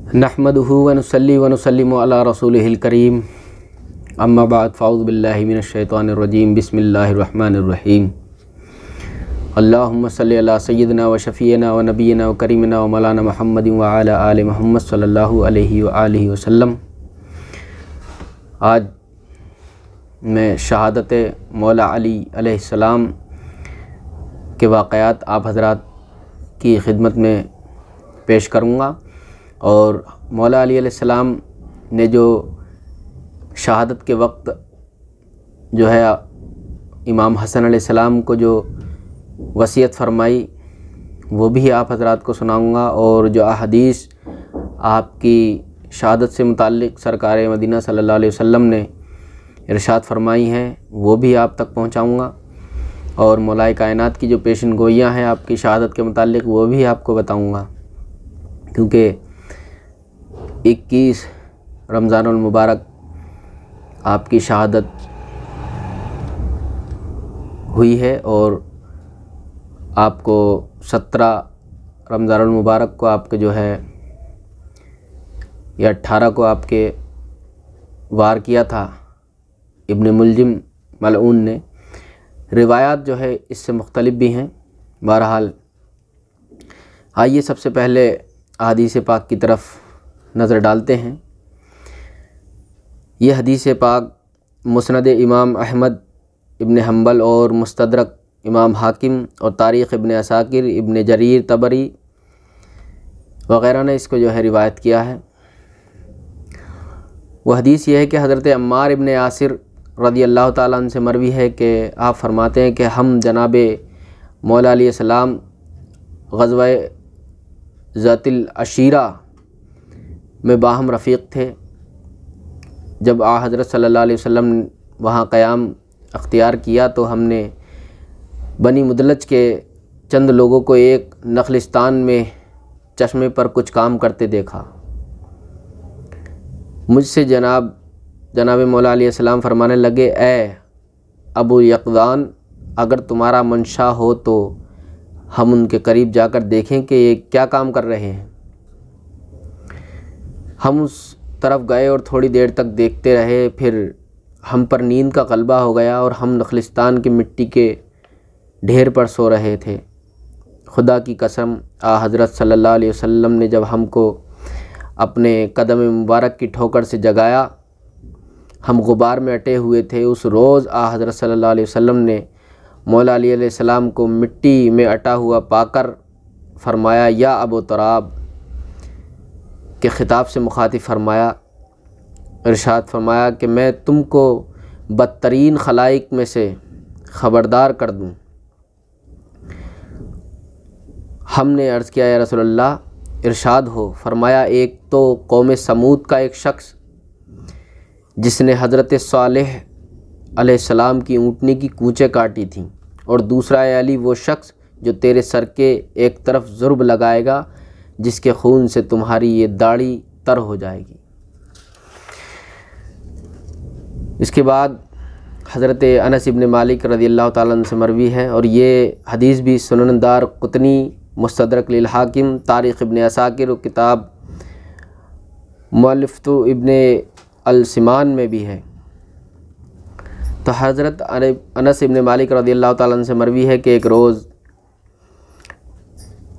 नहमदुहु व नुसल्ली व नुसल्लिमु अला रसूलिहिल करीम अम्मा बाद फ़ाऊज़ु बिल्लाहि मिनश शैतानिर रजीम बिस्मिल्लाहिर रहमानिर रहीम। अल्लाहुम्मा सल्लि अला सय्यिदिना व शफ़ीना व नबीना व करीमिना व मौलाना मुहम्मदिन व अला आलि मुहम्मद सल्लल्लाहु अलैहि व आलिहि वसल्लम। आज मैं शहादत मौला अली अलैहिस्सलाम के वाक़यात आप हज़रात की खिदमत में पेश करूँगा। और मौला अली अलैहिस्सलाम ने जो शहादत के वक्त जो है इमाम हसन अलैहिस्सलाम को जो वसीयत फ़रमाई वो भी आप हज़रात को सुनाऊँगा। और जो अहादीस आपकी शहादत से मुताल्लिक़ सरकार मदीना सल्लल्लाहु अलैहि वसल्लम ने इरशाद फ़रमाई हैं वो भी आप तक पहुँचाऊँगा। और मौलाए कायनात की जो पेशन गोइयाँ हैं आपकी शहादत के मुताल्लिक़ वो भी आपको बताऊँगा, क्योंकि 21 रमज़ानुल मुबारक आपकी शहादत हुई है और आपको 17 रमज़ानुल मुबारक को आपके जो है या 18 को आपके वार किया था इब्न मुलजिम मलऊन ने। रिवायात जो है इससे मुख्तलिफ भी हैं। बहरहाल आइए सबसे पहले हदीस पाक की तरफ नज़र डालते हैं। यह हदीस पाक मुस्नद इमाम अहमद इब्न हम्बल और मुस्तदरक इमाम हाकिम और तारीख़ इब्न असाकिर इब्न जरीर तबरी वग़ैरह ने इसको जो है रिवायत किया है। वह हदीस यह है कि हज़रत अम्मार इब्न यासिर रज़ी अल्लाह ताला अन्हु से मरवी है कि आप फरमाते हैं कि हम जनाब मौला अलैहिस्सलाम ग़ज़वा ज़ातिल अशीरा में बाहम रफ़ीक़ थे। जब हज़रत सल्लल्लाहु अलैहि वसल्लम ने वहाँ क़याम अख्तियार किया तो हमने बनी मुदलज के चंद लोगों को एक नखलिस्तान में चश्मे पर कुछ काम करते देखा। मुझसे जनाब मौला अलैहिस्सलाम फरमाने लगे, ए अबू यक़ज़ान, अगर तुम्हारा मंशा हो तो हम उनके करीब जाकर देखें कि ये क्या काम कर रहे हैं। हम उस तरफ गए और थोड़ी देर तक देखते रहे। फिर हम पर नींद का ग़लबा हो गया और हम नखलिस्तान की मिट्टी के ढेर पर सो रहे थे। खुदा की कसम, हज़रत सल्लल्लाहु अलैहि वसल्लम ने जब हमको अपने कदम मुबारक की ठोकर से जगाया, हम गुबार में अटे हुए थे। उस रोज़ हज़रत सल्लल्लाहु अलैहि वसल्लम ने मौला अली अलैहिस्सलाम को मिट्टी में अटा हुआ पाकर फ़रमाया, या अबू तराब के ख़िताब से मुखातिब फ़रमाया, इरशाद फ़रमाया कि मैं तुमको बदतरीन खलाइक में से ख़बरदार कर दूँ। हमने अर्ज़ किया, या रसूलल्लाह, इरशाद हो। फ़रमाया, एक तो कौम समूद का एक शख्स जिसने हज़रत सालेह अलैहिस्सलाम की ऊँटनी की कूँचें काटी थीं, और दूसरा है अली, वो शख्स जो तेरे सर के एक तरफ ज़ुर्ब लगाएगा जिसके खून से तुम्हारी ये दाढ़ी तर हो जाएगी। इसके बाद हज़रत अनस इब्न मालिक रज़ियल्लाहु ताला अन्हु से मरवी है और ये हदीस भी सुनन दारक़ुतनी, मुस्तदरक लिल हाकिम, तारीख़ इब्न असाकिर और किताब मुअल्लिफ़तु इब्न अल-सिमान में भी है। तो हज़रत अनस इब्न मालिक रज़ियल्लाहु ताला अन्हु से मरवी है कि एक रोज़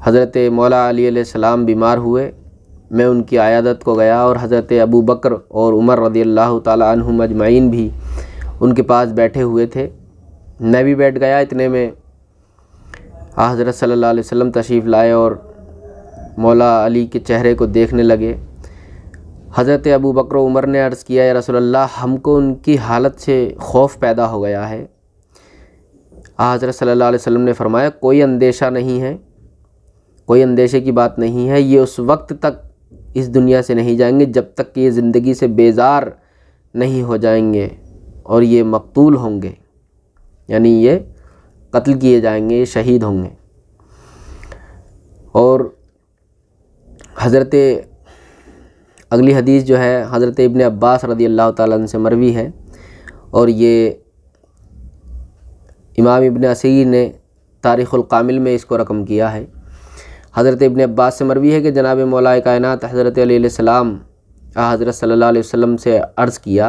हज़रत मौला अली अलैहिस्सलाम बीमार हुए। मैं उनकी आयादत को गया और हज़रत अबू बकर और उमर रज़ियल्लाहु ताला अन्हुम अजमईन भी उनके पास बैठे हुए थे। मैं भी बैठ गया। इतने में हज़रत सल्लल्लाहु अलैहि वसल्लम तशरीफ़ लाए और मौला अली के चेहरे को देखने लगे। हज़रत अबू बकर और उमर ने अर्ज़ किया, या रसूलल्लाह, हमको उनकी हालत से खौफ पैदा हो गया है। हज़रत सल्लल्लाहु अलैहि वसल्लम ने फ़रमाया, कोई अंदेशा नहीं है, कोई अंदेशे की बात नहीं है। ये उस वक्त तक इस दुनिया से नहीं जाएंगे जब तक कि ये ज़िंदगी से बेज़ार नहीं हो जाएंगे और ये मक़तूल होंगे, यानी ये कत्ल किए जाएंगे, ये शहीद होंगे। और हज़रत अगली हदीस जो है हज़रत इब्न अब्बास रज़ियल्लाहु ताला अन्हु से मरवी है और ये इमाम इब्न असीर ने तारीख़ुल कामिल में इसको रकम किया है। हज़रत इब्ने अब्बास से मरवी है कि जनाब मौलाए कायनात हज़रत अली अलैहिस्सलाम हज़रत सल्लल्लाहु अलैहि वसल्लम से अर्ज़ किया,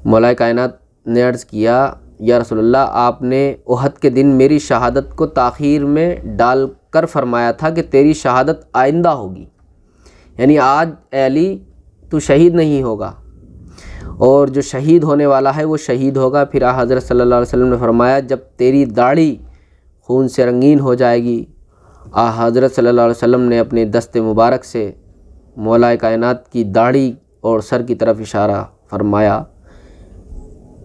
मौलाए कायनात ने अर्ज़ किया, या रसूलल्लाह, आपने उहद के दिन मेरी शहादत को ताख़ीर में डालकर फ़रमाया था कि तेरी शहादत आइंदा होगी, यानी आज अली तू शहीद नहीं होगा और जो शहीद होने वाला है वो शहीद होगा। फिर हज़रत सल्लल्लाहु अलैहि वसल्लम ने फरमाया, जब तेरी दाढ़ी खून से रंगीन हो जाएगी, हज़रत सल्लल्लाहु अलैहि वसल्लम ने अपने दस्ते मुबारक से मौलाए कायनात की दाढ़ी और सर की तरफ इशारा फरमाया।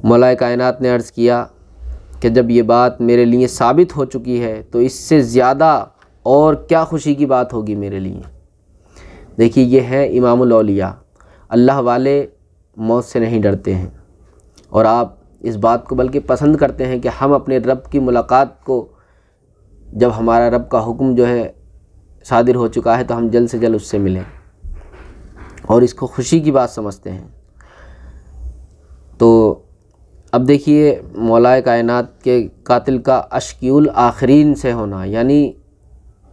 मौलाए कायनात ने अर्ज़ किया कि जब ये बात मेरे लिए साबित हो चुकी है तो इससे ज़्यादा और क्या खुशी की बात होगी मेरे लिए। देखिए, ये है इमामुल औलिया, अल्लाह वाले मौत से नहीं डरते हैं और आप इस बात को बल्कि पसंद करते हैं कि हम अपने रब की मुलाकात को, जब हमारा रब का हुक्म जो है सादिर हो चुका है तो हम जल्द से जल्द उससे मिलें और इसको खुशी की बात समझते हैं। तो अब देखिए, मौलाए कायनात के कातिल का अशकीउल आखरीन से होना, यानी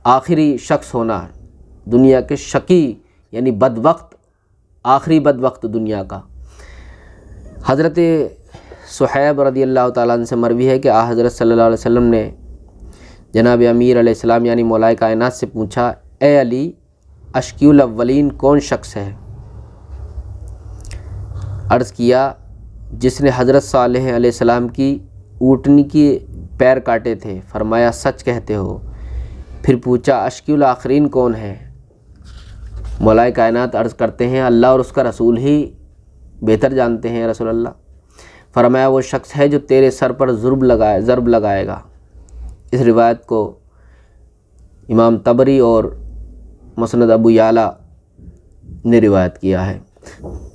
आखिरी शख्स होना, दुनिया के शकी यानी बदबख्त, आखिरी बदबख्त दुनिया का। हज़रत सुहैब रज़ियल्लाहु ताला अन्हु से मरवी है कि हज़रत सल्लल्लाहु अलैहि वसल्लम ने जनाब अमीर अलैहिस्सलाम यानी मौलाए कायनात से पूछा, ए अली, अशकीउल अव्वलीन कौन शख्स है? अर्ज़ किया, जिसने हज़रत सालेह अलैहिस्सलाम की ऊँटनी के पैर काटे थे। फरमाया, सच कहते हो। फिर पूछा, अशकीउल आखरीन कौन है? मौलाए कायनात अर्ज़ करते हैं, अल्लाह और उसका रसूल ही बेहतर जानते हैं रसूल अल्लाह। फरमाया, वो शख्स है जो तेरे सर पर ज़र्ब लगाएगा। इस रिवायत को इमाम तबरी और मुस्नद अबू याला ने रिवायत किया है।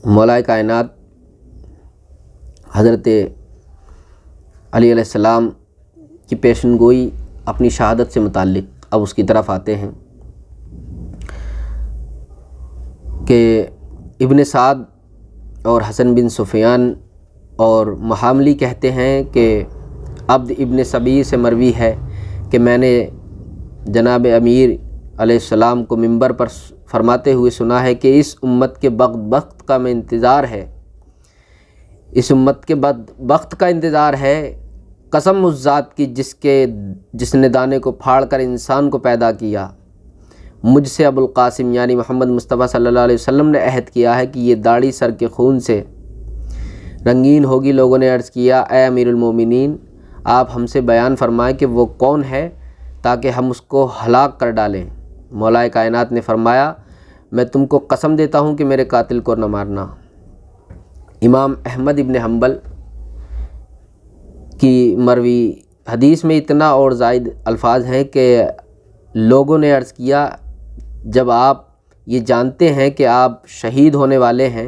मौलाए कायनात हज़रत अली अलैहिस्सलाम की पेशनगोई अपनी शहादत से मुताल्लिक़ अब उसकी तरफ आते हैं कि इब्ने साद और हसन बिन सुफियान और महामली कहते हैं कि अब्द इब्ने सबी से मरवी है कि मैंने जनाब अमीर अलैहिस्सलाम को मिंबर पर फरमाते हुए सुना है कि इस उम्मत के बख्त का मैं इंतज़ार है, इस उम्मत के बख्त का इंतज़ार है, कसम उस ज़ात की जिसने दाने को फाड़ कर इंसान को पैदा किया। मुझसे अबुल कासिम यानी मोहम्मद मुस्तफ़ा सल्लल्लाहु अलैहि वसल्लम ने अहद किया है कि ये दाढ़ी सर के खून से रंगीन होगी। लोगों ने अर्ज़ किया, ए अमीरुल मोमिनीन, आप हमसे बयान फरमाएं कि वो कौन है ताकि हम उसको हलाक कर डालें। मौलाए कायनात ने फरमाया, मैं तुमको कसम देता हूँ कि मेरे कातिल को न मारना। इमाम अहमद इब्न हम्बल की मरवी हदीस में इतना और ज़ायद अल्फाज हैं कि लोगों ने अर्ज़ किया, जब आप ये जानते हैं कि आप शहीद होने वाले हैं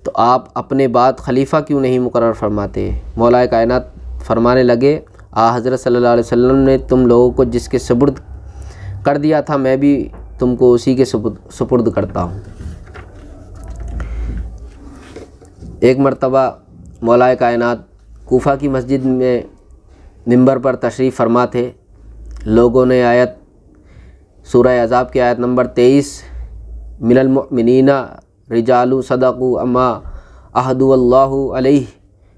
तो आप अपने बाद खलीफा क्यों नहीं मुकर्रर फरमाते? मौलाए कायनात फरमाने लगे, हज़रत सल्लल्लाहु अलैहि वसल्लम ने तुम लोगों को जिसके सुपुर्द कर दिया था, मैं भी तुमको उसी के सुपुर्द करता हूँ। एक मरतबा मौलाए कायनात कूफा की मस्जिद में मिंबर पर तशरीफ़ फरमा थे। लोगों ने आयत सूरह अज़ाब की आयत नंबर 23, मिनल मुमिनीना रिजालु सदक़ु अम्मा अहदु अल्लाहु अलैहि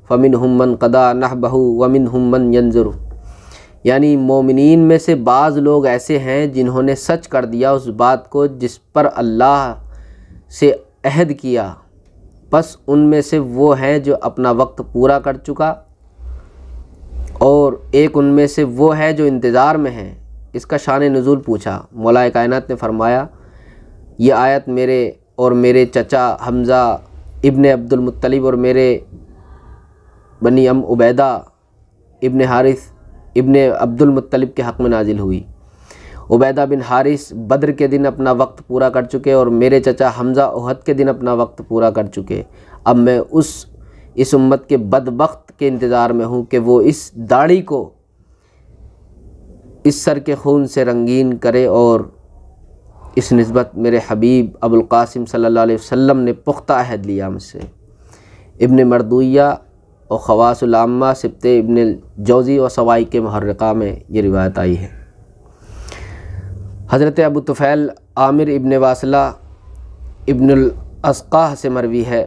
फ़मिनहुम मन क़दा नहबहु व मिनहुम मन यंज़ुरु, यानी मोमिनीन में से बाज़ लोग ऐसे हैं जिन्होंने सच कर दिया उस बात को जिस पर अल्लाह से अहद किया, बस उनमें से वो है जो अपना वक्त पूरा कर चुका और एक उनमें से वो है जो इंतज़ार में है। इसका शान नुज़ूल पूछा। मौलाए कायनात ने फरमाया, ये आयत मेरे और मेरे चचा हमज़ा इब्ने अब्दुल मुत्तलिब और मेरे बनी उबैदा इब्ने हारिस इब्ने अब्दुल मुत्तलिब के हक़ में नाजिल हुई। उबैदा बिन हारिस बद्र के दिन अपना वक्त पूरा कर चुके और मेरे चचा हमज़ा उहद के दिन अपना वक्त पूरा कर चुके। अब मैं इस उम्मत के बदबख्त के इंतज़ार में हूँ कि वो इस दाढ़ी को इस सर के खून से रंगीन करे और इस निस्बत मेरे हबीब अबुल कासिम सल्लल्लाहु अलैहि वसल्लम ने पुख्ता अहद लिया मुझसे। इब्ने मरदुया और ख़वासुल आम्मा सिब्त इब्न जौज़ी और सवाइक़ मुहर्रिक़ा में ये रिवायत आई है। हज़रत अबू तुफ़ैल आमिर इब्न वासिला इब्नुल अस्क़ाह से मरवी है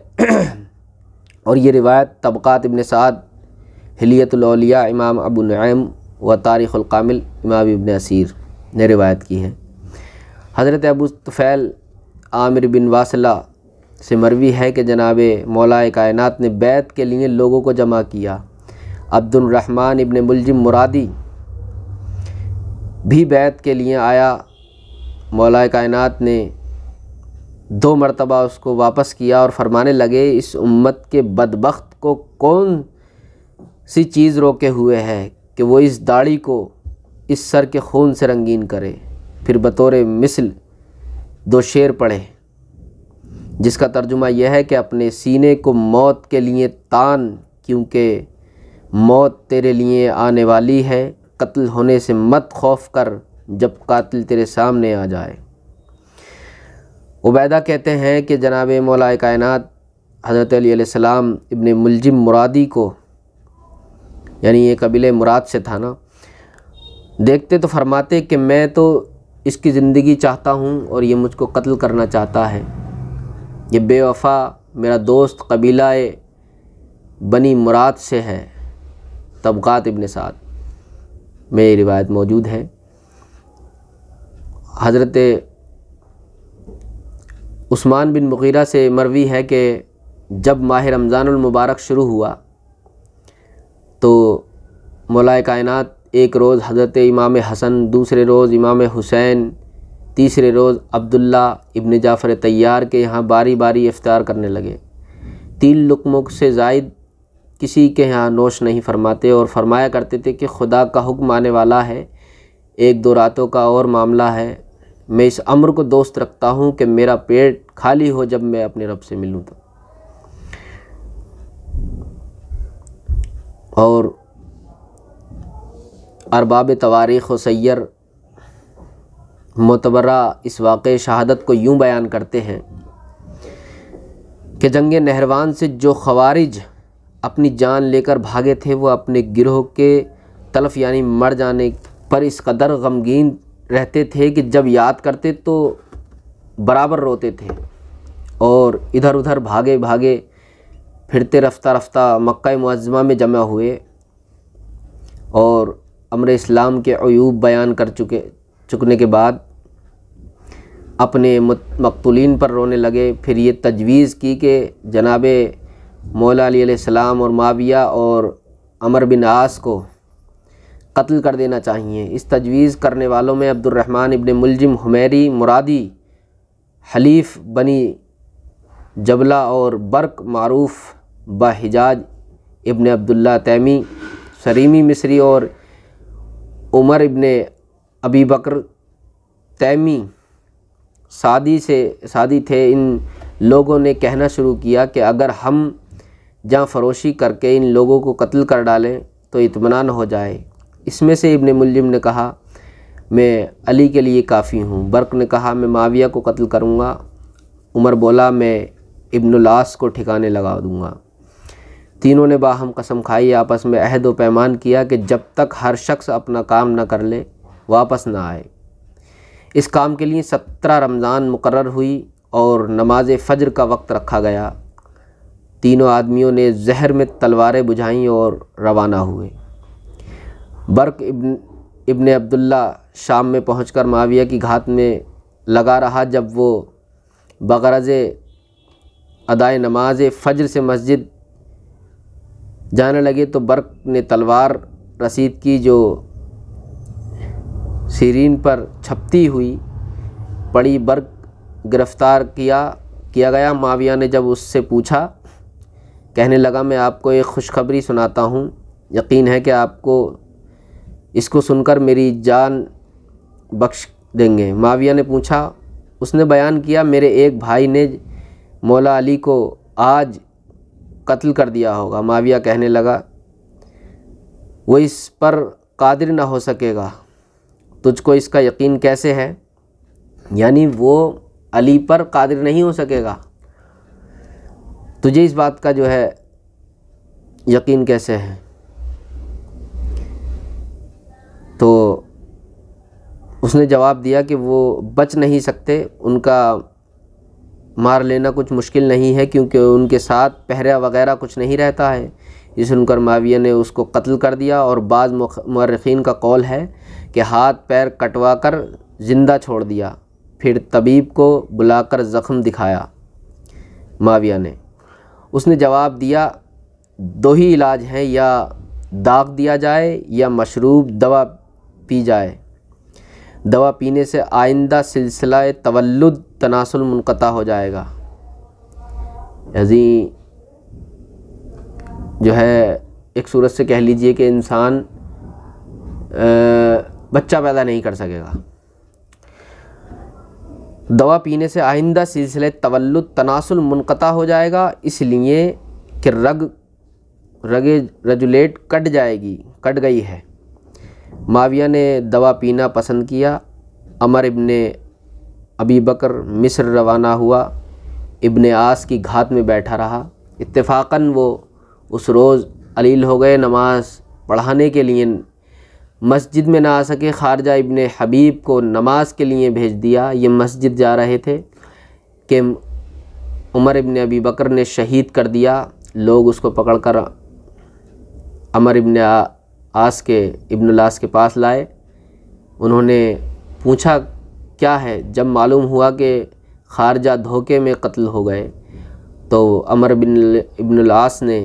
और ये रिवायत तबक़ात इब्न साद, हिलियतुल औलिया इमाम अबू नुऐम व तारीख़ुल कामिल इमाम इब्न असीर ने रिवायत की है। हज़रत अबू तुफ़ैल आमिर बिन वासिला से मरवी है कि जनाब मौलाए कायनात ने बैत के लिए लोगों को जमा किया। अब्दुर्रहमान इब्न मुलजिम मुरादी भी बैत के लिए आया। मौलाए कायनात ने 2 मरतबा उसको वापस किया और फरमाने लगे, इस उम्मत के बदबख्त को कौन सी चीज़ रोके हुए है कि वो इस दाढ़ी को इस सर के खून से रंगीन करे। फिर बतौर मिसल 2 शेर पढ़े, जिसका तर्जुमा यह है कि अपने सीने को मौत के लिए तान, क्योंकि मौत तेरे लिए आने वाली है। कत्ल होने से मत खौफ कर जब कातिल तेरे सामने आ जाए। उबैदा कहते हैं कि जनाब मौलाए कायनात हज़रत अली अलैहिस्सलाम इब्न मुलजिम मुरादी को, यानी ये कबीले मुराद से था ना, देखते तो फरमाते कि मैं तो इसकी ज़िंदगी चाहता हूँ और ये मुझको कत्ल करना चाहता है। ये बेवफा मेरा दोस्त कबीला बनी मुराद से है। तबक़ात इब्न साद में ये रिवायत मौजूद है। हज़रत उस्मान बिन मुग़ीरा से मरवी है कि जब माह रमज़ानुल मुबारक शुरू हुआ तो मौलाए कायनात एक रोज़ हज़रत इमाम हसन, दूसरे रोज़ इमाम हुसैन, तीसरे रोज़ अब्दुल्ला इब्न जाफ़र तैयार के यहाँ बारी बारी इफ्तार करने लगे। 3 लुक़मों से ज़ायद किसी के यहाँ नोश नहीं फरमाते और फरमाया करते थे कि खुदा का हुक्म आने वाला है, 1-2 रातों का और मामला है। मैं इस अम्र को दोस्त रखता हूँ कि मेरा पेट खाली हो जब मैं अपने रब से मिलूँ तो। और अरबाब तवारीख़ व सैयर मोतबरा इस वाक़े शहादत को यूँ बयान करते हैं कि जंग नहरवान से जो ख़वारिज अपनी जान लेकर भागे थे वो अपने गिरोह के तलफ़ यानी मर जाने पर इस कदर गमगीन रहते थे कि जब याद करते तो बराबर रोते थे और इधर उधर भागे भागे फिरते रफ्ता रफ्ता मक्का मुअज़्ज़मा में जमा हुए और अम्र इस्लाम के अयूब बयान कर चुकने के बाद अपने मक़तूलीन पर रोने लगे। फिर ये तजवीज़ की कि जनाब मौला अली अलैहिस्सलाम और माविया और अमर बिन आस को कत्ल कर देना चाहिए। इस तजवीज़ करने वालों में अब्दुर्रहमान इब्न मुलजिम हुमैरी मुरादी, हलीफ बनी जबला और बर्क मारूफ़ बहिजाज इब्न अब्दुल्ला तैमी, सरीमी मिस्री और उमर इब्न अबी बकर तैमी सादी थे। इन लोगों ने कहना शुरू किया कि अगर हम जान फरोशी करके इन लोगों को कत्ल कर डालें तो इत्मीनान हो जाए। इसमें से इब्न मुलजिम ने कहा, मैं अली के लिए काफ़ी हूँ। बर्क ने कहा, मैं माविया को कत्ल करूँगा। उमर बोला, मैं इब्नुल आस को ठिकाने लगा दूँगा। तीनों ने बाहम कसम खाई, आपस में अहद व पैमान किया कि जब तक हर शख्स अपना काम न कर ले वापस न आए। इस काम के लिए 17 रमज़ान मुकर्रर हुई और नमाज फ़ज्र का वक्त रखा गया। तीनों आदमियों ने जहर में तलवारें बुझाईं और रवाना हुए। बर्क इब्न अब्दुल्ला शाम में पहुंचकर माविया की घात में लगा रहा। जब वो बगरज़ अदाए नमाज फ़ज्र से मस्जिद जाने लगे तो बर्क ने तलवार रसीद की जो सीरीन पर छपती हुई पड़ी। बर्क गिरफ़्तार किया गया। माविया ने जब उससे पूछा, कहने लगा, मैं आपको एक खुशखबरी सुनाता हूँ, यकीन है कि आपको इसको सुनकर मेरी जान बख्श देंगे। माविया ने पूछा। उसने बयान किया, मेरे एक भाई ने मौला अली को आज कत्ल कर दिया होगा। माविया कहने लगा, वो इस पर कादिर ना हो सकेगा। तुझको इसका यकीन कैसे है? यानी वो अली पर कादिर नहीं हो सकेगा। तुझे इस बात का जो है यकीन कैसे है? तो उसने जवाब दिया कि वो बच नहीं सकते, उनका मार लेना कुछ मुश्किल नहीं है क्योंकि उनके साथ पहरा वगैरह कुछ नहीं रहता है। इसे सुनकर माविया ने उसको कत्ल कर दिया। और बाज़ मुअर्रिखीन का कौल है कि हाथ पैर कटवा कर ज़िंदा छोड़ दिया, फिर तबीब को बुलाकर ज़ख्म दिखाया माविया ने। उसने जवाब दिया, दो ही इलाज हैं, या दाग दिया जाए या मशरूब दवा पी जाए। दवा पीने से आइंदा सिलसिला तवल्लुद तनासुल मुनक़ता हो जाएगा। यानी जो है एक सूरत से कह लीजिए कि इंसान बच्चा पैदा नहीं कर सकेगा। दवा पीने से आइंदा सिलसिले तवल्लुद तनासुल मुनक़ता हो जाएगा, इसलिए कि रगे रजुलेट कट गई है। माविया ने दवा पीना पसंद किया। अमर इब्ने अबी बकर मिस्र रवाना हुआ। इब्ने आस की घात में बैठा रहा। इत्तेफाकन वो उस रोज़ अलील हो गए, नमाज पढ़ाने के लिए मस्जिद में ना आ सके। खारजा इब्ने हबीब को नमाज के लिए भेज दिया। ये मस्जिद जा रहे थे कि उमर इब्ने अबी बकर ने शहीद कर दिया। लोग उसको पकड़कर अमर इब्ने आस के पास लाए। उन्होंने पूछा क्या है। जब मालूम हुआ कि खारजा धोखे में कत्ल हो गए तो अमर इब्न आस ने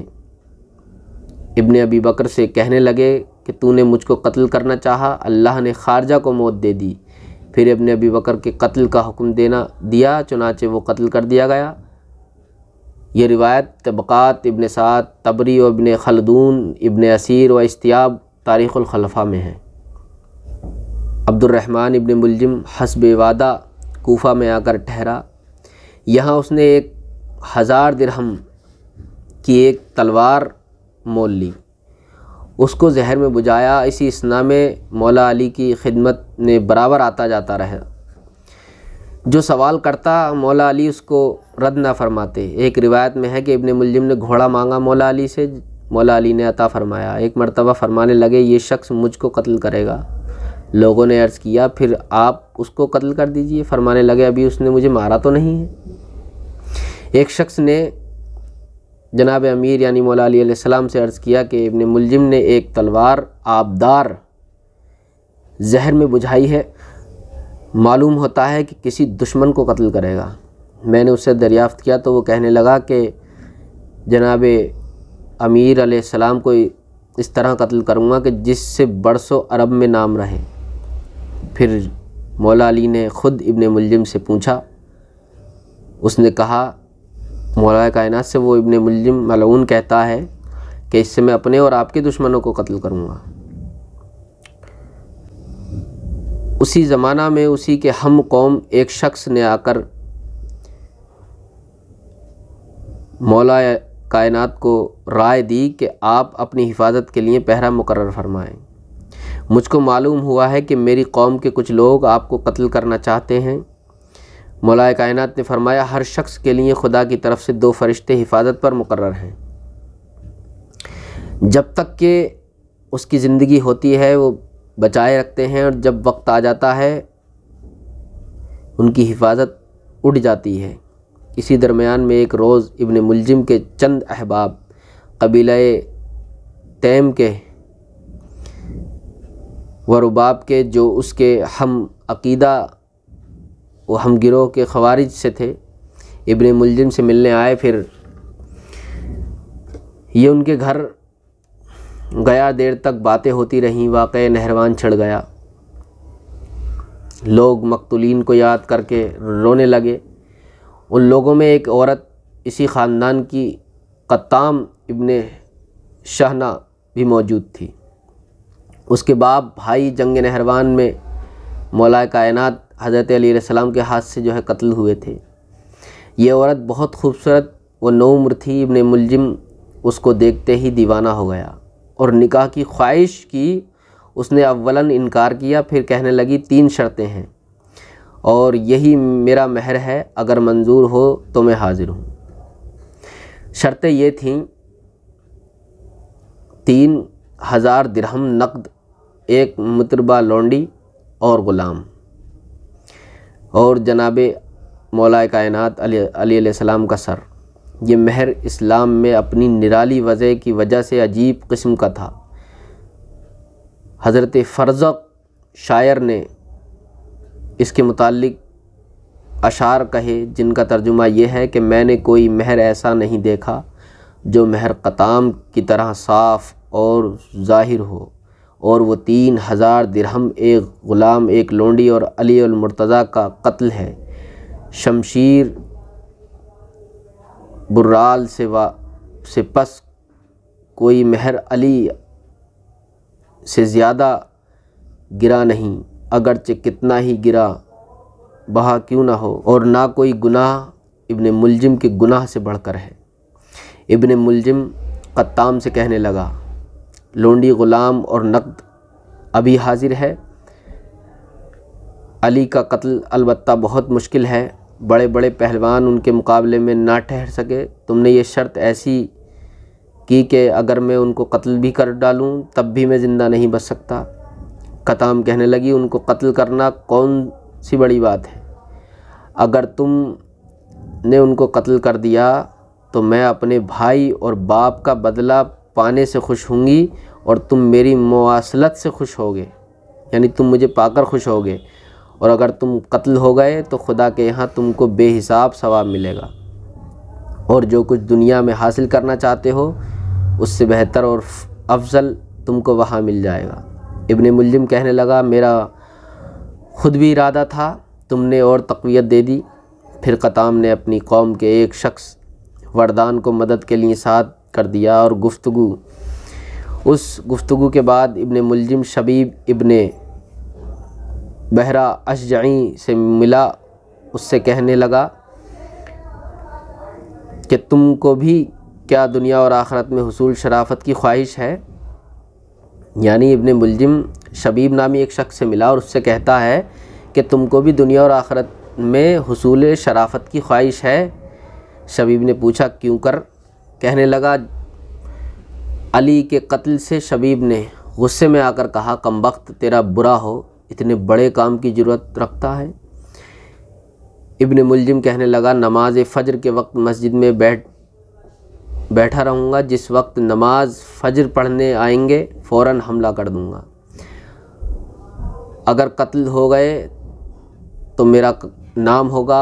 इब्ने अबी बकर से कहने लगे कि तूने मुझको कत्ल करना चाहा, अल्लाह ने खारजा को मौत दे दी। फिर इब्ने अबी बकर के कत्ल का हुक्म दिया, चुनाचे वो कत्ल कर दिया गया। ये रिवायत तबक़ात इब्न साद, तबरी और इब्न खलदून, इब्न असीर व इस्तियाब तारीख़ुल खलफ़ा में है। अब्दुर्रहमान इब्न मुलजिम हस्बे वादा कूफ़ा में आकर ठहरा। यहाँ उसने 1000 दिरहम की एक तलवार मोल ली, उसको जहर में बुझाया। इसी इसना में मौला अली की खिदमत में बराबर आता जाता रहा। जो सवाल करता मौला अली उसको रद्द ना फरमाते। एक रिवायत में है कि इब्ने मुलजिम ने घोड़ा मांगा मौला अली से, मौला अली ने अता फरमाया। एक मरतबा फरमाने लगे, ये शख्स मुझको कत्ल करेगा। लोगों ने अर्ज़ किया, फिर आप उसको कत्ल कर दीजिए। फरमाने लगे, अभी उसने मुझे मारा तो नहीं है। एक शख्स ने जनाब अमीर यानी मौला अली अलैहिस्सलाम से अर्ज़ किया कि इब्ने मुलजिम ने एक तलवार आबदार जहर में बुझाई है, मालूम होता है कि किसी दुश्मन को कत्ल करेगा। मैंने उससे दरियाफ़्त किया तो वो कहने लगा कि जनाब अमीर अलैहिस्सलाम को इस तरह कत्ल करूँगा कि जिससे बरसों अरब में नाम रहे। फिर मौला अली ने ख़ुद इब्ने मुलजिम से पूछा। उसने कहा, मौला कायनात से वो इब्ने मुलजिम मलऊन कहता है कि इससे मैं अपने और आपके दुश्मनों को कत्ल करूँगा। उसी ज़माना में उसी के हम कौम एक शख्स ने आकर मौला कायनात को राय दी कि आप अपनी हिफाजत के लिए पहरा मुकर्रर फरमाएं। मुझको मालूम हुआ है कि मेरी कौम के कुछ लोग आपको कत्ल करना चाहते हैं। मौला कायनात ने फरमाया, हर शख्स के लिए खुदा की तरफ से 2 फरिश्ते हिफाजत पर मुकर्रर हैं। जब तक कि उसकी ज़िंदगी होती है वो बचाए रखते हैं, और जब वक्त आ जाता है उनकी हिफाजत उड़ जाती है। इसी दरमियान में एक रोज़ इब्ने मुलजिम के चंद अहबाब कबीला तैम के व रुबाब के, जो उसके हम अकीदा व हम गिरोह के खवारिज से थे, इब्ने मुलजिम से मिलने आए। फिर ये उनके घर गया, देर तक बातें होती रहीं। वाक़या नहरवान छिड़ गया। लोग मकतूलीन को याद करके रोने लगे। उन लोगों में एक औरत इसी ख़ानदान की क़त्ताम इब्ने शहना भी मौजूद थी। उसके बाप भाई जंग नहरवान में मौला कायनात हज़रत अली अलैहिस्सलाम के हाथ से जो है कत्ल हुए थे। ये औरत बहुत खूबसूरत व नौउम्र थी। इब्ने मुलजिम उसको देखते ही दीवाना हो गया और निकाह की ख्वाहिश की। उसने अव्वलन इनकार किया, फिर कहने लगी, 3 शर्तें हैं और यही मेरा महर है, अगर मंजूर हो तो मैं हाज़िर हूँ। शर्तें ये थीं 3,000 दिरहम नकद, एक मुतरबा लौंडी और ग़ुलाम। और जनाब मौला कायनात अली अलैहिस्सलाम का सर। ये महर इस्लाम में अपनी निराली वजह की वजह से अजीब किस्म का था। हज़रत फ़रज़क़ शायर ने इसके मुताल्लिक अशार कहे, जिनका तर्जुमा ये है कि मैंने कोई महर ऐसा नहीं देखा जो महर क़ताम की तरह साफ़ और ज़ाहिर हो, और वो 3,000 दिरहम, एक ग़ुलाम, एक लोंडी और अली अल मुर्तज़ा का कत्ल है। शमशीर बुर्राल से पस कोई महर अली से ज़्यादा गिरा नहीं, अगरचे कितना ही गिरा बहा क्यों ना हो, और ना कोई गुनाह इब्ने मुलजिम के गुनाह से बढ़कर है। इब्ने मुलजिम क़त्ताम से कहने लगा, लोंडी, ग़ुलाम और नक़द अभी हाजिर है। अली का कत्ल अलबत्ता बहुत मुश्किल है, बड़े बड़े पहलवान उनके मुकाबले में ना ठहर सके। तुमने ये शर्त ऐसी की कि अगर मैं उनको कत्ल भी कर डालूं तब भी मैं ज़िंदा नहीं बच सकता। क़त्ताम कहने लगी, उनको कत्ल करना कौन सी बड़ी बात है। अगर तुमने उनको कत्ल कर दिया तो मैं अपने भाई और बाप का बदला पाने से खुश होंगी, और तुम मेरी मुवासलत से खुश होगे, यानी तुम मुझे पाकर खुश होगे। और अगर तुम कत्ल हो गए तो खुदा के यहाँ तुमको बेहिसाब सवाब मिलेगा, और जो कुछ दुनिया में हासिल करना चाहते हो उससे बेहतर और अफजल तुमको वहाँ मिल जाएगा। इब्ने मुलजिम कहने लगा, मेरा खुद भी इरादा था, तुमने और तक़वियत दे दी। फिर क़त्ताम ने अपनी कौम के एक शख्स वरदान को मदद के लिए साथ कर दिया, और उस गुफ्तगू के बाद इब्ने मुलजिम शबीब इब्ने बहरा अशजई से मिला। उससे कहने लगा कि तुमको भी क्या दुनिया और आखिरत में हुसूल शराफत की ख्वाहिश है। यानी इब्ने मुलजिम शबीब नामी एक शख्स से मिला और उससे कहता है कि तुमको भी दुनिया और आखिरत में हुसूल शराफत की ख्वाहिश है। शबीब ने पूछा, क्यों कर? कहने लगा, अली के कत्ल से शबीब ने गुस्से में आकर कहा, कमबख्त, तेरा बुरा हो, इतने बड़े काम की ज़रूरत रखता है। इब्ने मुलजिम कहने लगा, नमाज फ़जर के वक्त मस्जिद में बैठा रहूँगा, जिस वक्त नमाज फ़जर पढ़ने आएंगे फ़ौरन हमला कर दूँगा। अगर कत्ल हो गए तो मेरा नाम होगा,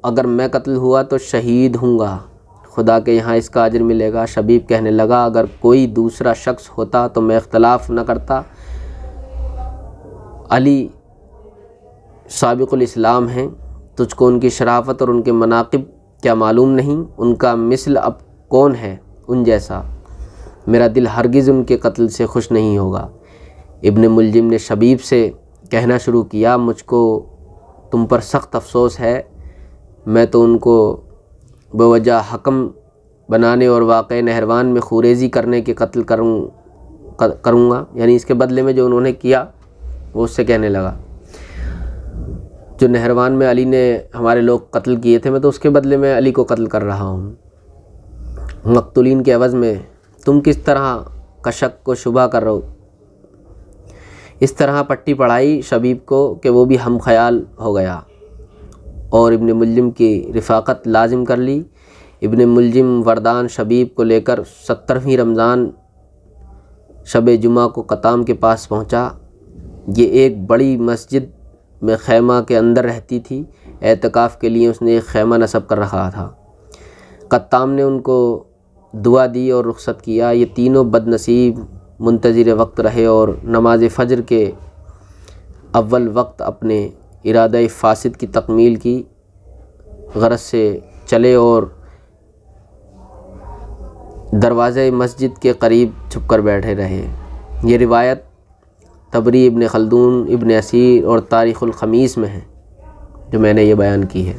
अगर मैं कत्ल हुआ तो शहीद हूँगा, खुदा के यहाँ इसका अजर मिलेगा। शबीब कहने लगा, अगर कोई दूसरा शख्स होता तो मैं इख्तलाफ न करता। अली साबिक़ुल इस्लाम हैं, तुझको उनकी शराफत और उनके मनाक़िब क्या मालूम नहीं? उनका मिसल अब कौन है उन जैसा? मेरा दिल हरगिज़ उनके कत्ल से खुश नहीं होगा। इब्ने मुलजिम ने शबीब से कहना शुरू किया, मुझको तुम पर सख्त अफसोस है, मैं तो उनको बेवजह हकम बनाने और वाक़ई नहरवान में खूरेज़ी करने के कत्ल करूँगा। यानी इसके बदले में जो उन्होंने किया वो उससे कहने लगा, जो नहरवान में अली ने हमारे लोग कत्ल किए थे, मैं तो उसके बदले में अली को कत्ल कर रहा हूँ। मक़तूलीन के एवज़ में तुम किस तरह का शक को शुबा कर रहे हो। इस तरह पट्टी पढ़ाई शबीब को कि वो भी हम ख्याल हो गया और इब्ने मुलजिम की रिफ़ाक़त लाजिम कर ली। इब्ने मुलजिम वरदान शबीब को लेकर 70वीं रमज़ान शब जुमा को क़त्ताम के पास पहुँचा। ये एक बड़ी मस्जिद में खैमा के अंदर रहती थी। एतकाफ़ के लिए उसने एक खैमा नस्ब कर रखा था। क़त्ताम ने उनको दुआ दी और रुख़सत किया। ये तीनों बदनसीब मुंतज़िर वक्त रहे और नमाज फ़जर के अव्वल वक्त अपने इरादा फ़ासिद की तकमील की गरज से चले और दरवाज़े मस्जिद के करीब छुपकर बैठे रहे। ये रिवायत तबरी, इब्ने खल्दून, इब्ने असीर और तारीख़ुल ख़मीस में है जो मैंने ये बयान की है।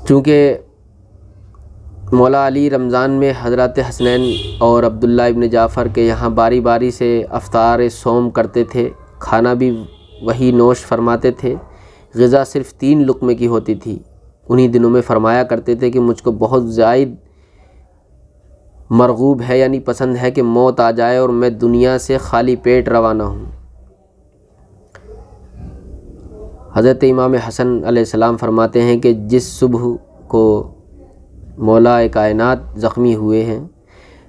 चूँकि मौला अली रमज़ान में हज़रत हसनैन और अब्दुल्ला इब्ने जाफ़र के यहाँ बारी बारी से अफ्तार सोम करते थे। खाना भी वही नोश फरमाते थे। ग़िज़ा सिर्फ़ 3 लुक़मे की होती थी। उन्हीं दिनों में फ़रमाया करते थे कि मुझको बहुत ज़ायद मरगूब है यानी पसंद है कि मौत आ जाए और मैं दुनिया से खाली पेट रवाना हूँ। हज़रत इमाम हसन अलैहिस्सलाम फरमाते हैं कि जिस सुबह को मौला कायनात ज़ख्मी हुए हैं,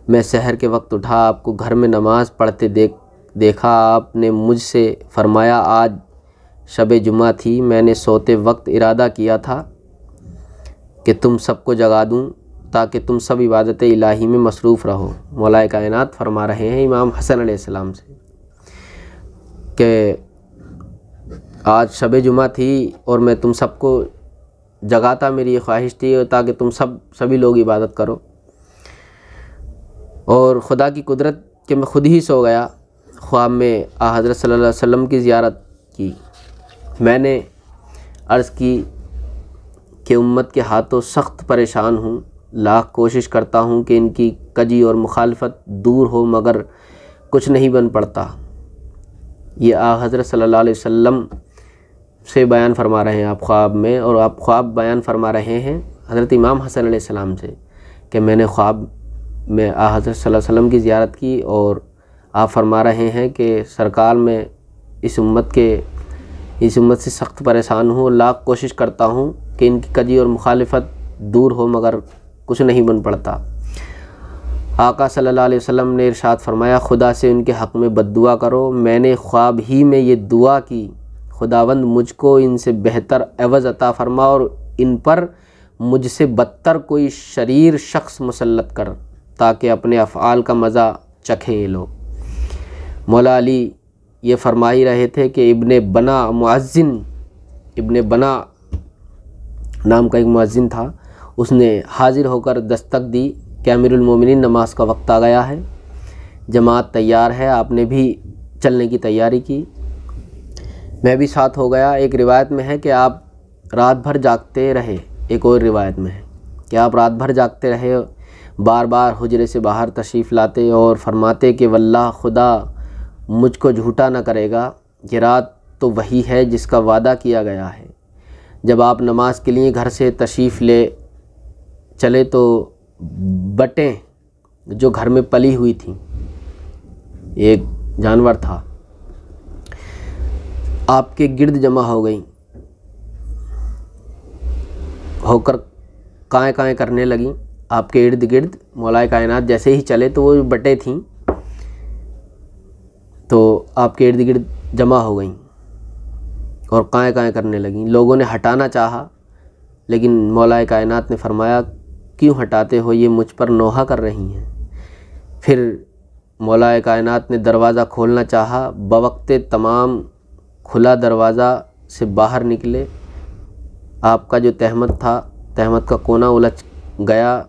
मैं सहर के वक्त उठा, आपको घर में नमाज़ पढ़ते देखा। आपने मुझसे फरमाया आज शब जुमा थी, मैंने सोते वक्त इरादा किया था कि तुम सबको जगा दूं ताकि तुम सब इबादत इलाही में मसरूफ़ रहो। मौला कायनात फरमा रहे हैं इमाम हसन अलैहिस्सलाम से कि आज शब जुमा थी और मैं तुम सबको जगाता, मेरी ये ख्वाहिश थी ताकि तुम सभी लोग इबादत करो। और ख़ुदा की कुदरत कि मैं ख़ुद ही सो गया, ख्वाब में आ हज़रत सल्लल्लाहु अलैहि वसल्लम की ज़ियारत की। मैंने अर्ज़ की कि उम्मत के हाथों सख्त परेशान हूँ, लाख कोशिश करता हूँ कि इनकी कजी और मुखालफत दूर हो मगर कुछ नहीं बन पड़ता। ये आ हज़रत सल्लल्लाहु अलैहि वसल्लम से बयान फरमा रहे हैं आप ख्वाब में, और आप ख्वाब बयान फरमा रहे हैं हज़रत इमाम हसन अलैहिस्सलाम से कि मैंने ख्वाब में आ हज़रत सल्लल्लाहु अलैहि वसल्लम की ज़ियारत की और आप फरमा रहे हैं कि सरकार में इस उम्मत से सख्त परेशान हूँ, लाख कोशिश करता हूँ कि इनकी कजी और मुखालिफत दूर हो मगर कुछ नहीं बन पड़ता। आका सल्लल्लाहु अलैहि वसल्लम ने इरशाद फरमाया, खुदा से उनके हक़ में बद्दुआ करो। मैंने ख्वाब ही में ये दुआ की, खुदावंद मुझको इनसे बेहतर एवज़ अता फरमा और इन पर मुझसे बदतर कोई शरीर शख्स मुसल्लत कर ताकि अपने अफ़आल का मज़ा चखें ये लोग। मौला अली ये फरमा ही रहे थे कि इब्ने बना नाम का एक मुअज्जिन था, उसने हाजिर होकर दस्तक दी कि अमीरुल मोमिनीन नमाज का वक्त आ गया है, जमात तैयार है। आपने भी चलने की तैयारी की, मैं भी साथ हो गया। एक रिवायत में है कि आप रात भर जागते रहे, एक और रिवायत में है कि आप रात भर जागते रहे, बार बार हुजरे से बाहर तशरीफ़ लाते और फरमाते कि वल्लाह खुदा मुझको झूठा न करेगा, ये रात तो वही है जिसका वादा किया गया है। जब आप नमाज के लिए घर से तशरीफ़ ले चले तो बटें जो घर में पली हुई थी, एक जानवर था, आपके गिर्द जमा हो गई, होकर काएँ काएँ करने लगी आपके इर्द गिर्द। मौला कायनात जैसे ही चले तो वो बटें थीं तो आपके इर्द गिर्द जमा हो गईं और काएँ काएँ करने लगीं। लोगों ने हटाना चाहा लेकिन मौला कायनात ने फरमाया, क्यों हटाते हो, ये मुझ पर नोहा कर रही हैं। फिर मौला कायनात ने दरवाज़ा खोलना चाहा, बवक्ते तमाम खुला दरवाज़ा से बाहर निकले। आपका जो तहमत था, तहमत का कोना उलझ गया,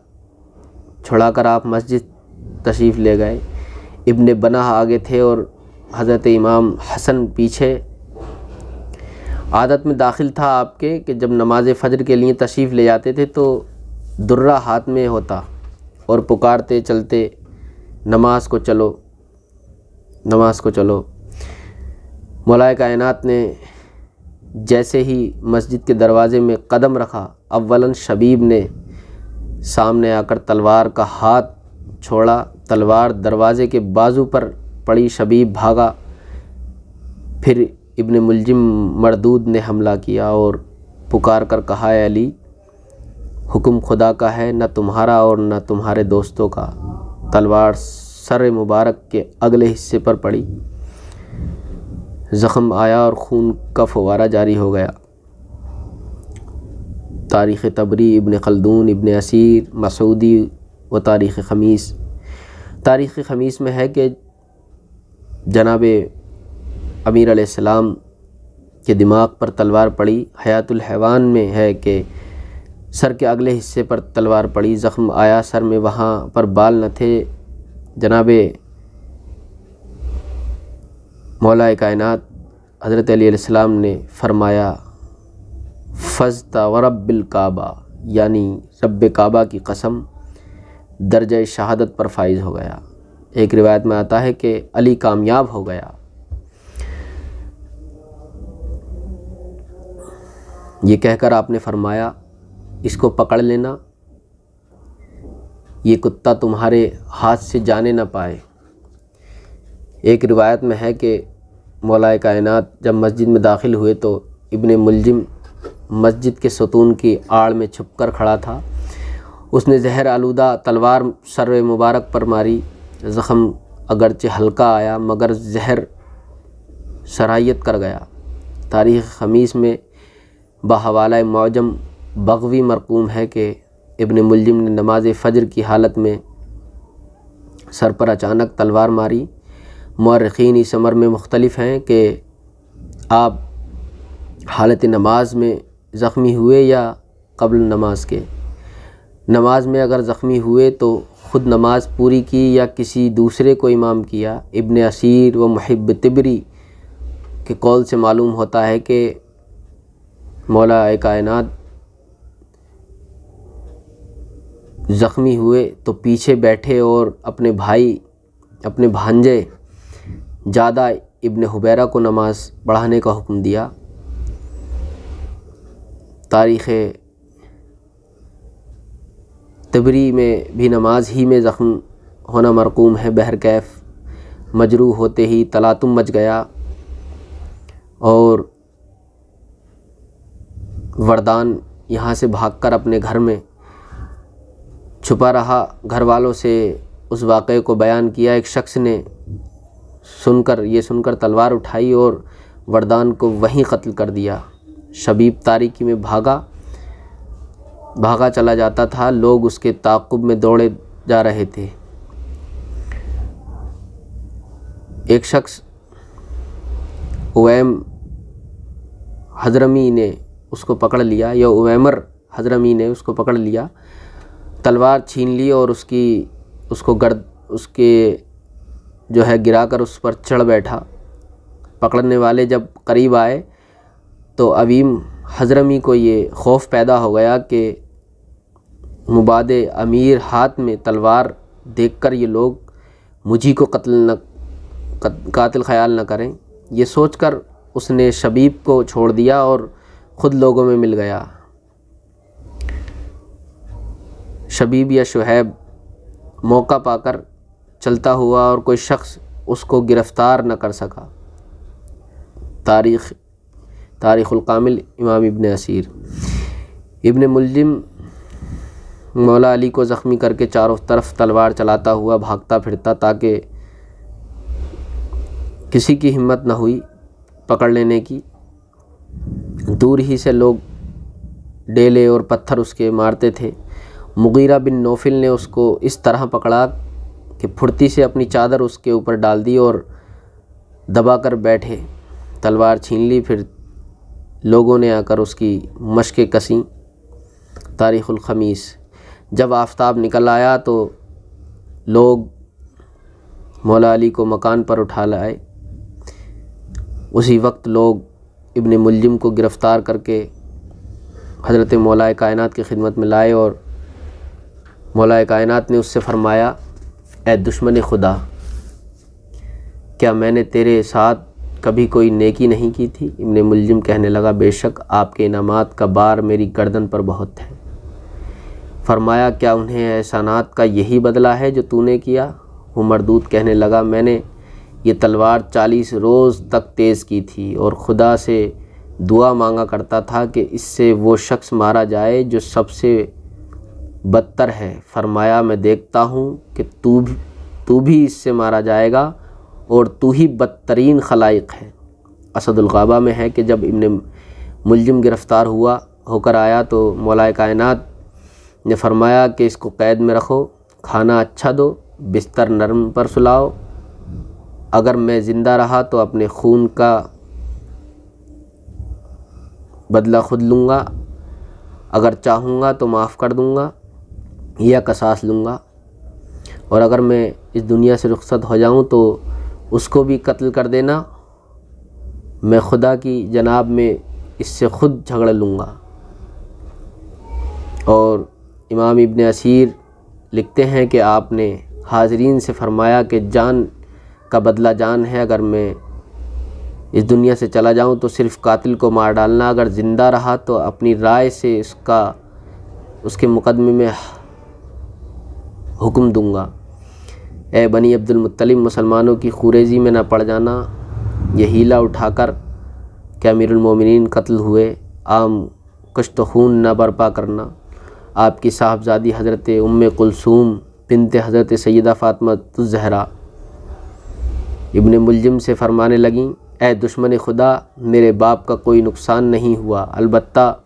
छुड़ाकर आप मस्जिद तशरीफ़ ले गए। इब्ने बना आगे थे और हज़रत इमाम हसन पीछे। आदत में दाखिल था आपके कि जब नमाज फ़जर के लिए तशरीफ़ ले जाते थे तो दुर्रा हाथ में होता और पुकारते चलते, नमाज को चलो, नमाज को चलो। मौला कायनात ने जैसे ही मस्जिद के दरवाज़े में कदम रखा, अव्वलन शबीब ने सामने आकर तलवार का हाथ छोड़ा, तलवार दरवाज़े के बाजू पर पड़ी, शबीब भागा। फिर इब्ने मुलजिम मरदूद ने हमला किया और पुकार कर कहा, ए अली, हुक्म खुदा का है, न तुम्हारा और न तुम्हारे दोस्तों का। तलवार सर मुबारक के अगले हिस्से पर पड़ी, ज़ख़म आया और खून का फव्वारा जारी हो गया। तारीख़ तबरी, इब्ने खल्दून, इब्ने असीर, मसूदी व तारीख़ ख़मीस। तारीख़ ख़मीस में है कि जनाब अमीर अलैहिस्सलाम के दिमाग पर तलवार पड़ी। हयातुल हैवान में है कि सर के अगले हिस्से पर तलवार पड़ी, ज़ख़्म आया सर में, वहाँ पर बाल न थे। जनाब मौला कायनात हज़रत अली अलैहिस्सलाम ने फरमाया, फ़ज़्ता व रब्बिल काबा, यानी रब्ब काबा की कसम, दर्जा शहादत पर फाइज हो गया। एक रिवायत में आता है कि अली कामयाब हो गया। ये कहकर आपने फरमाया, इसको पकड़ लेना, ये कुत्ता तुम्हारे हाथ से जाने न पाए। एक रिवायत में है कि मौलाए कायनात जब मस्जिद में दाखिल हुए तो इब्ने मुलजिम मस्जिद के सतून की आड़ में छुपकर खड़ा था। उसने जहर आलूदा तलवार सर मुबारक पर मारी। ज़ख़म अगरचे हल्का आया मगर जहर सरायत कर गया। तारीख़ ख़मीस में बहवाला मौजम बग़वी मरकूम है कि इब्ने मुलजिम ने नमाज फ़जर की हालत में सर पर अचानक तलवार मारी। मुअर्रिख़ीन इस अमर में मुख्तलिफ हैं कि आप हालत नमाज में ज़ख्मी हुए या क़ब्ल नमाज के। नमाज में अगर ज़ख्मी हुए तो ख़ुद नमाज पूरी की या किसी दूसरे को इमाम किया। इब्ने असीर व मुहिब तिबरी के कौल से मालूम होता है कि मौला कायनात ज़ख्मी हुए तो पीछे बैठे और अपने भांजे जादा इब्ने हुबैरा को नमाज पढ़ाने का हुक्म दिया। तारीख़ तिबरी में भी नमाज ही में ज़ख्म होना मरकूम है। बहरकैफ मजरूह होते ही तलातुम मच गया और वरदान यहाँ से भागकर अपने घर में छुपा रहा। घर वालों से उस वाक़े को बयान किया। एक शख्स ने सुनकर तलवार उठाई और वरदान को वहीं कत्ल कर दिया। शबीब तारीकी में भागा चला जाता था। लोग उसके ताक़ुब में दौड़े जा रहे थे। एक शख्स उवैम हज़रमी ने उसको पकड़ लिया या उवैमर हज़रमी ने उसको पकड़ लिया, तलवार छीन ली और उसके जो है गिराकर उस पर चढ़ बैठा। पकड़ने वाले जब करीब आए तो अवीम हज़रमी को ये खौफ पैदा हो गया कि मुबादे अमीर हाथ में तलवार देखकर ये लोग मुझी को कातिल ख़याल न करें। ये सोचकर उसने शबीब को छोड़ दिया और ख़ुद लोगों में मिल गया। शबीब या शुहैब मौका पाकर चलता हुआ और कोई शख्स उसको गिरफ़्तार न कर सका। तारीख़ुल कामिल इमाम इब्ने असीर। इब्ने मुलजिम मौला अली को ज़ख्मी करके चारों तरफ तलवार चलाता हुआ भागता फिरता ताकि किसी की हिम्मत न हुई पकड़ लेने की। दूर ही से लोग डेले और पत्थर उसके मारते थे। मुगीरा बिन नौफिल ने उसको इस तरह पकड़ा कि फुर्ती से अपनी चादर उसके ऊपर डाल दी और दबाकर बैठे। तलवार छीन ली। फिर लोगों ने आकर उसकी मशक़ें कसीं। तारीख़ुल ख़मीस। जब आफ़ताब निकल आया तो लोग मौला अली को मकान पर उठा लाए। उसी वक्त लोग इब्ने मुलजिम को गिरफ़्तार करके हज़रत मौलाए कायनात की खिदमत में लाए और मौलाए कायनात ने उससे फ़रमाया, ए दुश्मन खुदा, क्या मैंने तेरे साथ कभी कोई नेकी नहीं की थी? इब्ने मुलजिम कहने लगा, बेशक आपके इनामात का बार मेरी गर्दन पर बहुत है। फ़रमाया, क्या उन्हें एहसानात का यही बदला है जो तूने किया? वो मरदूद कहने लगा, मैंने ये तलवार 40 रोज़ तक तेज़ की थी और खुदा से दुआ मांगा करता था कि इससे वो शख्स मारा जाए जो सबसे बदतर है। फ़रमाया, मैं देखता हूँ कि तू भी इससे मारा जाएगा और तू ही बदतरीन खलाइक है। असदुल ग़ाबा में है कि जब इब्ने मुलजिम गिरफ़्तार होकर आया तो मौलाए कायनात ने फ़रमाया कि इसको क़ैद में रखो, खाना अच्छा दो, बिस्तर नरम पर सुलाओ। अगर मैं ज़िंदा रहा तो अपने खून का बदला खुद लूँगा, अगर चाहूँगा तो माफ़ कर दूँगा या कसास लूँगा, और अगर मैं इस दुनिया से रुखसत हो जाऊँ तो उसको भी कत्ल कर देना। मैं खुदा की जनाब में इससे ख़ुद झगड़ लूँगा। और इमाम इब्ने असीर लिखते हैं कि आपने हाज़रीन से फ़रमाया कि जान का बदला जान है। अगर मैं इस दुनिया से चला जाऊं तो सिर्फ़ कातिल को मार डालना, अगर ज़िंदा रहा तो अपनी राय से उसके मुकदमे में हुक्म दूंगा। ए बनी अब्दुल मुत्तलिब, मुसलमानों की खुरेजी में न पड़ जाना, ये हीला उठाकर कि अमीरुल मोमिनीन कत्ल हुए, आम कश्त खून न बर्पा करना। आपकी साहबजादी हज़रत उम्मे कुलसूम बिन्ते हज़रत सैयदा फ़ातिमा ज़हरा इब्ने मुलजिम से फ़रमाने लगीं, ए दुश्मन खुदा, मेरे बाप का कोई नुकसान नहीं हुआ, अलबत्ता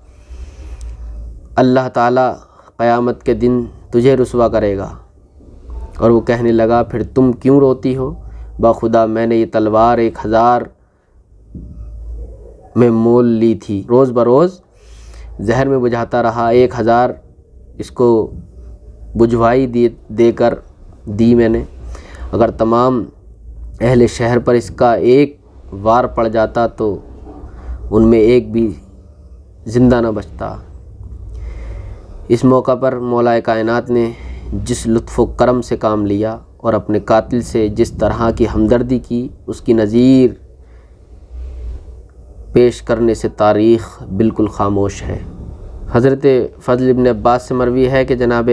अल्लाह ताला क़यामत के दिन तुझे रुसवा करेगा। और वो कहने लगा, फिर तुम क्यों रोती हो? बाखुदा मैंने ये तलवार 1000 में मोल ली थी, रोज़ बरोज़ जहर में बुझाता रहा, 1000 इसको बुझवाई देकर दी मैंने। अगर तमाम अहले शहर पर इसका एक वार पड़ जाता तो उनमें एक भी ज़िंदा न बचता। इस मौका पर मौलाए कायनात ने जिस लुत्फ़ व करम से काम लिया और अपने कातिल से जिस तरह की हमदर्दी की, उसकी नज़ीर पेश करने से तारीख़ बिल्कुल खामोश है। हज़रत फ़ज़ल इब्न अब्बास से मरवी है कि जनाब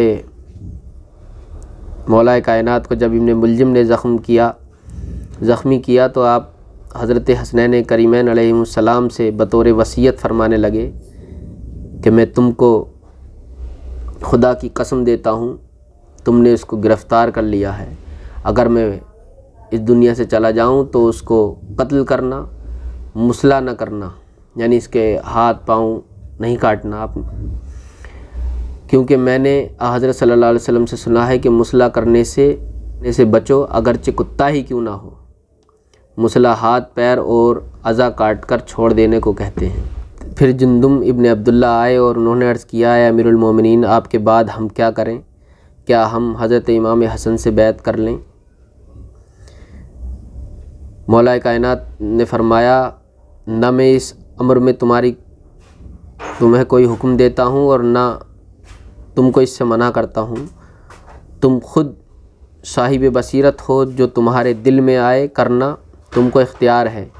मौलाए कायनात को जब इब्न मुलजिम ने ज़ख्मी किया तो आप हज़रत हसनैन करीमैन अलैहिमुस्सलाम से बतौर वसीयत फ़रमाने लगे कि मैं तुमको खुदा की कसम देता हूँ, तुमने उसको गिरफ़्तार कर लिया है। अगर मैं इस दुनिया से चला जाऊँ तो उसको कत्ल करना, मुसला न करना, यानी इसके हाथ पाँव नहीं काटना आप, क्योंकि मैंने हज़रत सल्लल्लाहु अलैहि वसल्लम से सुना है कि मुसला करने से बचो, अगरचे कुत्ता ही क्यों ना हो। मुसला हाथ पैर और अज़ा काट कर छोड़ देने को कहते हैं। फिर जुंदुम इब्न अब्दुल्ला आए और उन्होंने अर्ज़ किया, है अमीरुल मोमिनीन, आपके बाद हम क्या करें? क्या हम हज़रत इमाम हसन से बैत कर लें? मौलाए कायनात ने फ़रमाया, न मैं इस अमर में तुम्हें कोई हुक्म देता हूँ और ना तुमको इससे मना करता हूँ, तुम खुद साहिब बसीरत हो, जो तुम्हारे दिल में आए करना तुमको इख्तियार है।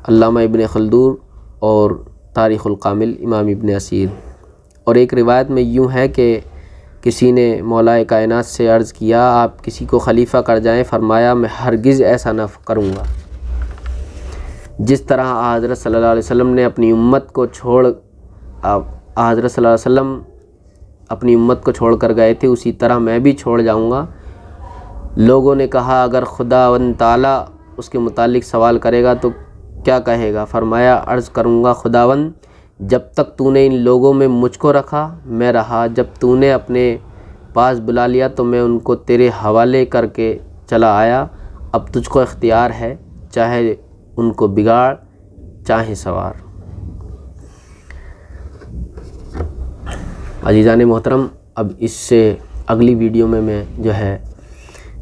अल्लामा इब्न खल्दून और तारीख़ुल कामिल इमाम इब्न असीर। और एक रिवायत में यूँ है कि किसी ने मौलाए कायनात से अर्ज़ किया, आप किसी को खलीफ़ा कर जाएं? फ़रमाया, मैं हरगिज़ ऐसा न करूँगा। जिस तरह हज़रत सल्लल्लाहु अलैहि वसल्लम ने अपनी उम्मत को हज़रत सल्लल्लाहु अलैहि वसल्लम अपनी उम्मत को छोड़ कर गए थे, उसी तरह मैं भी छोड़ जाऊँगा। लोगों ने कहा, अगर खुदावंद ताला उसके मुतालिक सवाल करेगा तो क्या कहेगा? फ़रमाया, अर्ज़ करूँगा, खुदावंद, जब तक तूने इन लोगों में मुझको रखा मैं रहा, जब तूने अपने पास बुला लिया तो मैं उनको तेरे हवाले करके चला आया। अब तुझको इख्तियार है, चाहे उनको बिगाड़ चाहे सवार। अजीज़ान मोहतरम, अब इससे अगली वीडियो में मैं जो है,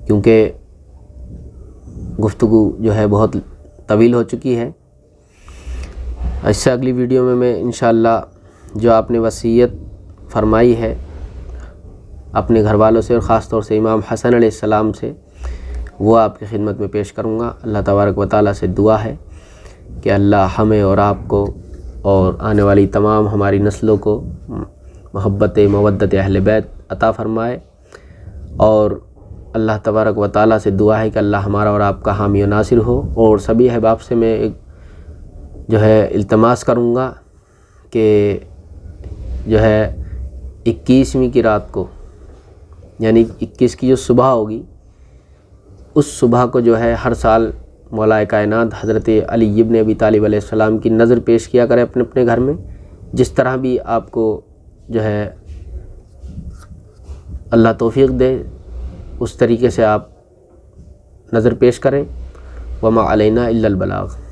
क्योंकि गुफ्तगू जो है बहुत तवील हो चुकी है, इससे अगली वीडियो में मैं इंशाअल्लाह जो आपने वसीयत फ़रमाई है अपने घर वालों से और ख़ास तौर से इमाम हसन अलैहिस्सलाम से, वो आपकी खिदमत में पेश करूँगा। अल्लाह तबारक व तआला से दुआ है कि अल्लाह हमें और आपको और आने वाली तमाम हमारी नस्लों को मोहब्बत मवद्दत अहले बैत अता फ़रमाए। और अल्लाह तबारक व तआला से दुआ है कि अल्लाह हमारा और आपका हामी और नासिर हो। और सभी अहबाब से मैं एक जो है इल्तमास करूँगा कि जो है 21वीं की रात को, यानी 21 की जो सुबह होगी, उस सुबह को जो है हर साल मौलाए कायनात हज़रत अली इब्न अबी तालिब अलैहिस्सलाम की नज़र पेश किया करें अपने अपने घर में। जिस तरह भी आपको जो है अल्लाह तौफ़ीक़ दे, उस तरीके से आप नज़र पेश करें। वमा अलैना इल्लल बलाग़।